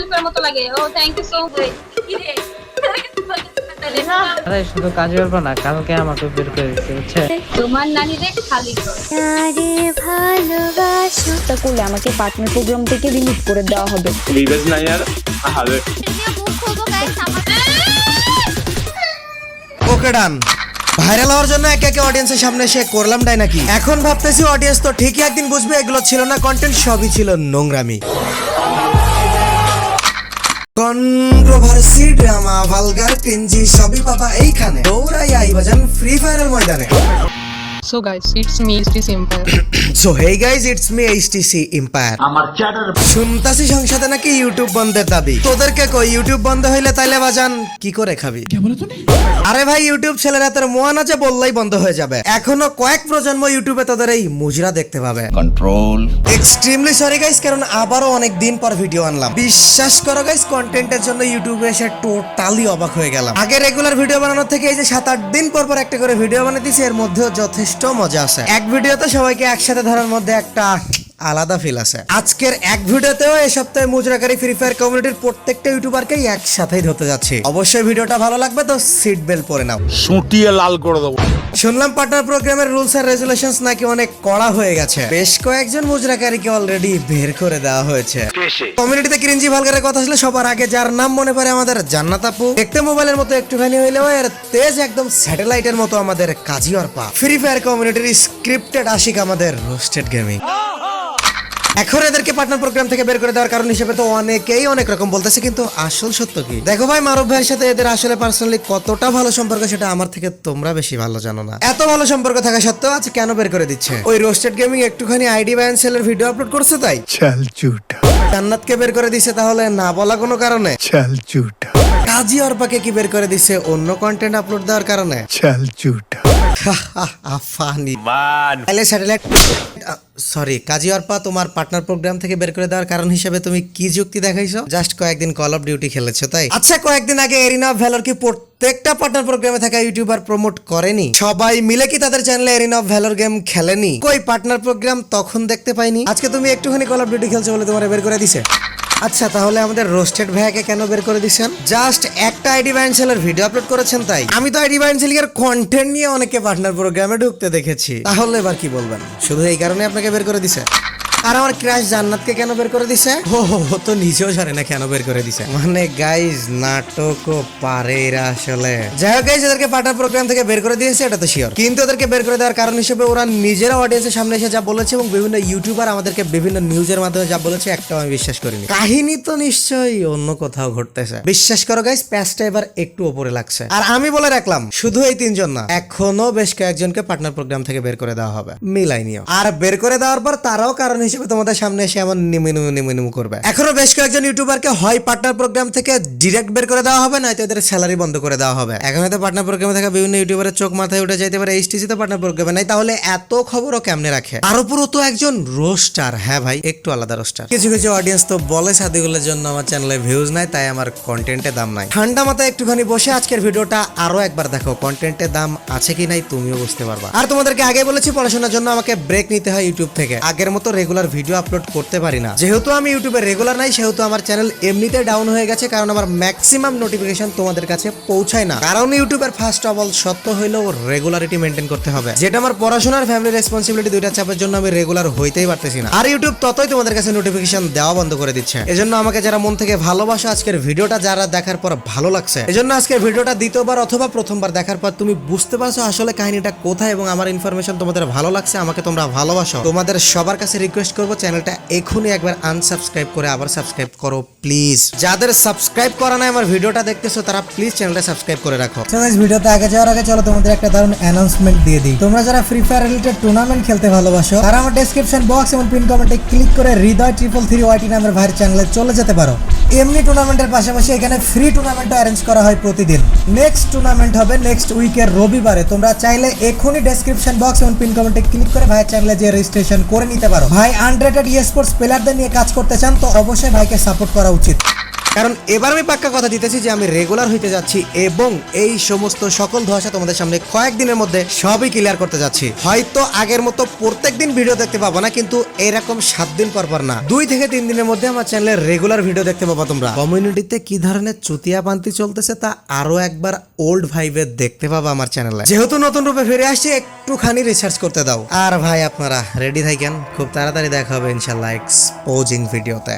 আলিফের মতো লাগে। ও থ্যাংক ইউ সো মাচ। কি রে আরে শুধু কাজে পারবো না, কালকে আমাকে বের করে দিচ্ছে বুঝছে। তোমার নানি রে খালি কর। আরে ভালোবাসো তা করলে আমাকে পার্টনার প্রোগ্রাম থেকে রিমুভ করে দেওয়া হবে। রিবেজ না यार আরে ওকে ডান। ভাইরাল হওয়ার জন্য একে একে অডিয়েন্সের সামনে এসে করলাম ডাই নাকি। এখন ভাবতেছি অডিয়েন্স তো ঠিকই একদিন বুঝবে এগুলো ছিল না কন্টেন্ট, সবই ছিল নোংরামি। কন্ট্রোভার্সি, ড্রামা, ভালগার, ক্রিঞ্জি সবই পাবা এইখানে। দৌড়াই আই বাজান ফ্রি ফায়ারের ময়দানে। So guys, it's me, HTC Empire. So hey guys, it's me HTC empire. আমার চ্যাটার শুনতাছি সংসদে নাকি ইউটিউব বন্ধের দাবি। তোদেরকে কই ইউটিউব বন্ধ হইলে তাইলে বাজান কি করে খাবি? আরে ভাই ইউটিউব ছেলেরা তোর মোয়ান আছে বললেই বন্ধ হয়ে যাবে। এখনো কয়েক প্রজন্ম ইউটিউবে তোদের এই মুজরা দেখতে পাবে। কন্ট্রোল। এক্সট্রিমলি সরি গাইস, কারণ আবারও অনেক দিন পর ভিডিও আনলাম। বিশ্বাস করো গাইস, কন্টেন্টের জন্য ইউটিউবে এসে টোটালি অবাক হয়ে গেলাম। আগে রেগুলার ভিডিও বানানোর থেকে এই যে 7-8 দিন পর পর একটা করে ভিডিও বানাতেছি, এর মধ্যেও যথেষ্ট মজা আছে। এক ভিডিওতে সবাইকে একসাথে ধরার মধ্যে একটা আলাদা ফিল আছে। আজকের এক ভিডিওতেও এই সপ্তাহে মুজরাকারী ফ্রি ফায়ার কমিউনিটির প্রত্যেকটা ইউটিউবারকেই একসাথেই ধরতে যাচ্ছি। অবশ্যই ভিডিওটা ভালো লাগবে, তো সিট বেল্ট পরে নাও। সুটিয়ে লাল করে দেবো। শুনলাম পার্টনার প্রোগ্রামের রুলস আর রেজুলেশনস নাকি অনেক কড়া হয়ে গেছে। বেশ কয়েকজন মুজরাকারীকে অলরেডি বের করে দেওয়া হয়েছে। কমিউনিটিতে ক্রিঞ্জি ভালগারের কথা আসলে সবার আগে যার নাম মনে পড়ে আমাদের জান্নাত আপু। দেখতে মোবাইলের মতো একটুখানি হইলেও এর তেজ একদম স্যাটেলাইটের মতো আমাদের কাজী অর্পা। ফ্রি ফায়ার কমিউনিটির স্ক্রিপ্টেড আশিক আমাদের রোস্টেড গেমিং। এখন এদেরকে পার্টনার প্রোগ্রাম থেকে বের করে দেওয়ার কারণ হিসেবে তো অনেকেই অনেক রকম বলতেছে, কিন্তু আসল সত্য কি? দেখো ভাই, মারুফ ভাইয়ের সাথে এদের আসলে পার্সোনালি কতটা ভালো সম্পর্ক সেটা আমার থেকে তোমরা বেশি ভালো জানো না। এত ভালো সম্পর্ক থাকা সত্ত্বেও আজ কেন বের করে দিচ্ছে? ওই রোস্টেড গেমিং একটুখানি আইডি ব্যান সেলের ভিডিও আপলোড করছে তাই? চাল চুটা। জান্নাতকে বের করে দিছে তাহলে না বলা কোনো কারণে? চাল চুটা। কাজী অর্পাকে কি বের করে দিছে অন্য কন্টেন্ট আপলোড দেওয়ার কারণে? চাল চুটা। ফানি তাহলে স্যাটেলাইট সরি কাজী অর্পা, তোমার পার্টনার প্রোগ্রাম থেকে বের করে দেওয়ার কারণ হিসেবে তুমি কি যুক্তি দেখাইছো? জাস্ট কয়েকদিন কল অফ ডিউটি খেলেছো তাই? আচ্ছা, কয়েকদিন আগে এরিনা অফ ভ্যালর কি প্রত্যেকটা পার্টনার প্রোগ্রামে থাকা ইউটিউবার প্রমোট করেনি? সবাই মিলে কি তাদের চ্যানেলে এরিনা অফ ভ্যালর গেম খেলেনি? কই পার্টনার প্রোগ্রাম তখন দেখতে পাইনি? আজকে তুমি একটুখানি কল অফ ডিউটি খেলছো বলে তোমার বের করে দিছে? আচ্ছা, তাহলে আমাদের রোস্টেড ভাইয়াকে কেন বের করে দিচ্ছেন? জাস্ট একটা আইডি ব্যান্ডসেলের ভিডিও আপলোড করেছেন তাই? আমি তো আইডি ব্যান্ডসেলের কন্টেন্ট নিয়ে অনেকে পার্টনার প্রোগ্রামে ঢুকতে দেখেছি। তাহলে এবার কি বলবেন? শুধু এই কারণে আপনাকে বের করে দিছে? আর আমার ক্র্যাশ জান্নাতকে কেন বের করে দিছে? ও তো নিজেও জানে না কেন বের করে দিছে। মানে গাইজ নাটকও পারে এরা আসলে। যাই হোক গাইজ, এদেরকে পার্টনার প্রোগ্রাম থেকে বের করে দিয়েছে এটা তো শিওর, কিন্তু এদেরকে বের করে দেওয়ার কারণ হিসেবে ওরা নিজেরা অডিয়েন্সের সামনে এসে যা বলেছে এবং বিভিন্ন ইউটিউবার আমাদেরকে বিভিন্ন নিউজের মাধ্যমে যা বলেছে একটাও আমি বিশ্বাস করিনি। কাহিনী তো নিশ্চয়ই অন্য কোথাও ঘটতেছে। বিশ্বাস করো গাইজ, প্যাচটা এবার একটু ওপরে লাগছে। আর আমি বলে রাখলাম, শুধু এই 3 জন না, এখনো বেশ কয়েকজনকে পার্টনার প্রোগ্রাম থেকে বের করে দেওয়া হবে, মিলাই নিও। আর বের করে দেওয়ার পর তারাও কারণ হিসেবে তোমাদের সামনে এসে এমন নিমিনিমু করবে। এখনো বেশ কয়েকজন ইউটিউবারকে হয় পার্টনার প্রোগ্রাম থেকে ডিরেক্ট বের করে দেওয়া হবে, নয়তো এদের স্যালারি বন্ধ করে দেওয়া হবে। এখন হয়তো পার্টনার প্রোগ্রামে থাকা বিভিন্ন ইউটিউবারের চোখ মাথায় উঠে যাইতে পারে এইচটিসি তো পার্টনার প্রোগ্রামে নাই, তাহলে এত খবরও কেমনে রাখে? আর উপরও তো একজন রোস্টার। হ্যাঁ ভাই, একটু আলাদা রোস্টার। কিছু কিছু অডিয়েন্স তো বলে সাদিগুলোর জন্য আমার চ্যানেলে ভিউজ নাই, তাই আমার কন্টেন্টে দাম নাই। ঠান্ডা মাথায় একটুখানি বসে আজকের ভিডিওটা আরো একবার দেখো, কন্টেন্টে দাম আছে কি নাই তুমিও বুঝতে পারবা। আর তোমাদেরকে আগে বলেছি, পড়াশোনার জন্য আমাকে ব্রেক নিতে হয় ইউটিউব থেকে। আগের মতো রেগুলার ভিডিও আপলোড করতে পারি না। যেহেতু আমি ইউটিউবে রেগুলার নাই, সেহেতু আমার চ্যানেল এমনিতে ডাউন হয়ে গেছে, কারণ আমার ম্যাক্সিমাম নোটিফিকেশন তোমাদের কাছে পৌঁছায় না। কারণ ইউটিউবের ফার্স্ট অফ অল সত্য হইলেও রেগুলারিটি মেনটেন করতে হবে, যেটা আমার পড়াশোনার ফ্যামিলি রেসপন্সিবিলিটি দুইটা চাপের জন্য আমি রেগুলার হইতেই পারতেছি না। আর ইউটিউব ততই তোমাদের কাছে নোটিফিকেশন দেওয়া বন্ধ করে দিচ্ছে। এজন্য আমাকে যারা মন থেকে ভালোবাসো, আজকের ভিডিওটা যারা দেখার পর ভালো লাগছে, এজন্য আজকের ভিডিওটা দ্বিতীয়বার অথবা প্রথমবার দেখার পর তুমি বুঝতে পারছো আসলে কাহিনীটা কোথায় এবং আমার ইনফরমেশন তোমাদের ভালো লাগছে, আমাকে তোমরা ভালোবাসো। তোমাদের সবার কাছে রিকোয়েস্ট করবো, চ্যানেলটা এখনই একবার আনসাবস্ক্রাইব করে আবার সাবস্ক্রাইব করো প্লিজ। যাদের সাবস্ক্রাইব করা নাই আমার ভিডিওটা দেখতেছো, তারা প্লিজ চ্যানেলটা সাবস্ক্রাইব করে রাখো। ভিডিওতে আগে যাওয়ার আগে চলো তোমাদের একটা দারুণ অ্যানাউন্সমেন্ট দিয়ে দিই। তোমরা যারা ফ্রি ফায়ার রিলেটেড টুর্নামেন্ট খেলতে ভালোবাসো, তারা আমার ডেসক্রিপশন বক্স এবং পিন কমেন্টে ক্লিক করে হৃদয় 333 ওয়াইটি নামের ভাইয়ের চ্যানেলে চলে যেতে পারো। এমনি টুর্নামেন্টের পাশাপাশি এখানে ফ্রি টুর্নামেন্টও অ্যারেঞ্জ করা হয় প্রতিদিন। নেক্সট টুর্নামেন্ট হবে নেক্সট উইকের রবিবারে। তোমরা চাইলে এখনই ডেসক্রিপশন বক্স এবং পিন কমেন্টে ক্লিক করে ভাইয়ের চ্যানেলে যে রেজিস্ট্রেশন করে নিতে পারো। ভাই আনরেটেড ই স্পোর্টস প্লেয়ারদের নিয়ে কাজ করতে চান তো অবশ্যই ভাইকে সাপোর্ট করা উচিত। কারণ এবার আমি পাক্কা কথা দিতেছি যে আমি রেগুলার হইতে যাচ্ছি এবং এই সমস্ত সকল ধোঁয়াশা তোমাদের সামনে কয়েকদিনের মধ্যে সবই ক্লিয়ার করতে যাচ্ছি। হয়তো আগের মতো প্রত্যেকদিন ভিডিও দেখতে পাবো না, কিন্তু এরকম 7 দিন পর পর না, 2 থেকে 3 দিনের মধ্যে আমার চ্যানেলে রেগুলার ভিডিও দেখতে পাবো তোমরা। কমিউনিটিতে কি ধরনের চুতিয়া পান্তি চলতেছে তা আরো একবার ওল্ড ভাইবে দেখতে পাবো আমার চ্যানেলে। যেহেতু নতুন রূপে ফিরে আসছি, একটুখানি রিসার্চ করতে দাও। আর ভাই আপনারা রেডি থাকেন, খুব তাড়াতাড়ি দেখা হবে ইনশাআল্লাহ এক্সপোজিং ভিডিওতে।